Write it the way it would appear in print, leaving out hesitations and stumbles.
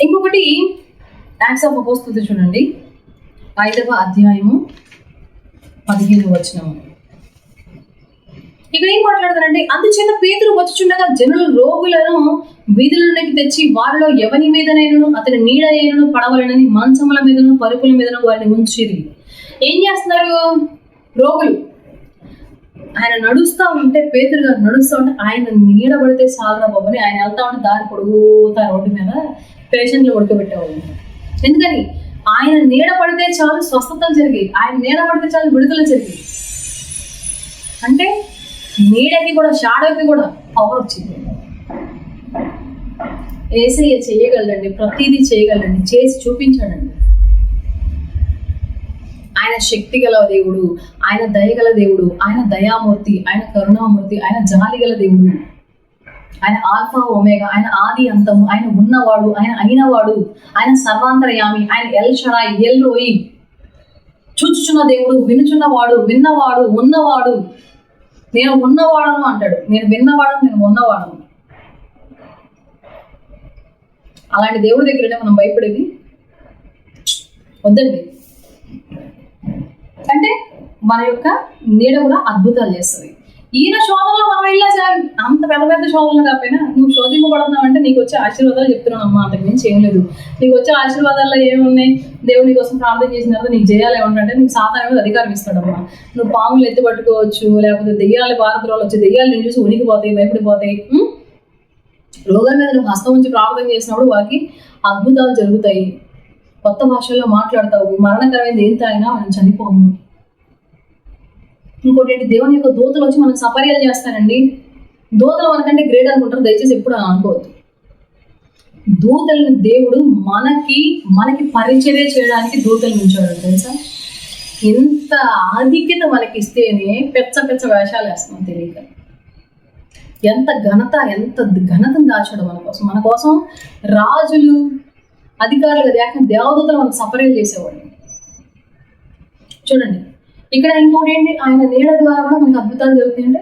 ఇంకొకటి acts of అపోస్తలులు చూడండి, 5వ అధ్యాయము 15వ వచనము. ఇక్కడ ఏం మాట్లాడతారంటే, అందుచేత పేతురు వచ్చుచుండగా జనులు రోగులను వీధులలోకి తెచ్చి వారిలో ఎవరి మీదనైనను అతని నీడ అయినను పడవలనని మంచముల మీదను పరుపుల మీదను వారిని ఉంచిరి. ఏం చేస్తున్నారు? రోగులు. ఆయన నడుస్తూ ఉంటే, పేతురు గారు నడుస్తూ ఉంటే, ఆయన నీడ పడితే సాగరా బాబు అని ఆయన వెళ్తా ఉంటే దారి పొడుగుతా రోడ్డు మీద పేషెంట్లు ఉడకబెట్టేవాళ్ళు. ఎందుకని? ఆయన నీడ పడితే చాలు స్వస్థతలు జరిగాయి, ఆయన నీడ పడితే చాలు విడుదల జరిగాయి. అంటే నీడకి కూడా, షాడోకి కూడా పవర్ వచ్చింది. యేసయ్య చేయగలడండి, ప్రతిదీ చేయగలడండి, చేసి చూపించాడండి. ఆయన శక్తి గల దేవుడు, ఆయన దయగల దేవుడు, ఆయన దయామూర్తి, ఆయన కరుణామూర్తి, ఆయన జాలి గల దేవుడు, ఆయన ఆల్ఫా ఒమేగా, ఆయన ఆది అంతము, ఆయన ఉన్నవాడు, ఆయన అయినవాడు, ఆయన సర్వాంతరయామి, ఆయన ఎల్ షడాయి, ఎల్ రోయి, చూచుచున్న దేవుడు, వినుచున్నవాడు, విన్నవాడు, ఉన్నవాడు. నేను ఉన్నవాడను అంటాడు, నేను విన్నవాడను, నేను ఉన్నవాడను. అలాంటి దేవుడి దగ్గరనే మనం భయపడేది వద్దండి. అంటే మన యొక్క నీడ కూడా అద్భుతాలు చేస్తుంది. ఈయన శోధనలో మనం ఇలా చేయాలి, అంత పెద్ద పెద్ద శోధనలు కాకపోయినా నువ్వు శోధింపబడుతున్నావు అంటే నీకు వచ్చే ఆశీర్వాదాలు చెప్తున్నావు అమ్మా, అంతకు మించి ఏం లేదు. నీకు వచ్చే ఆశీర్వాదాల్లో ఏమున్నాయి? దేవుడి కోసం ప్రార్థన చేసిన తర్వాత నీకు చేయాలి ఏమంటే నీకు సాధారణ మీద అధికారం ఇస్తాడమ్మా. నువ్వు పాములు ఎత్తి పట్టుకోవచ్చు, లేకపోతే దెయ్యాలు భారతలో వచ్చి దెయ్యాలు నేను చూసి ఉనికిపోతాయి, భయపడిపోతాయి. రోగాల మీద నువ్వు హస్తం ఉంచి ప్రార్థన చేసినప్పుడు వారికి అద్భుతాలు జరుగుతాయి. కొత్త భాషల్లో మాట్లాడతావు, మరణకరమైనది ఏం తాగినా మనం చనిపోము. ఇంకోటి ఏంటి, దేవుని యొక్క దూతలు వచ్చి మనకు సపర్యాలు చేస్తారండి. దూతలు మనకంటే గ్రేట్ అనుకుంటారు, దయచేసి ఎప్పుడు అనుకోవద్దు. దూతల్ని దేవుడు మనకి పరిచర్య చేయడానికి దూతలు ఉంచాడు తెలుసా. ఎంత ఆధిక్యత మనకి ఇస్తేనే పెచ్చ వేషాలు వేస్తున్నాం తెలియక. ఎంత ఘనతను దాచాడు మన కోసం రాజులు, అధికారులు కదా, దేవదూతలు మనకు సపర్యలు చేసేవాడు. చూడండి ఇక్కడ ఇంకోటి ఏంటి, ఆయన నీడ ద్వారా కూడా మనకు అద్భుతాలు జరుగుతాయంటే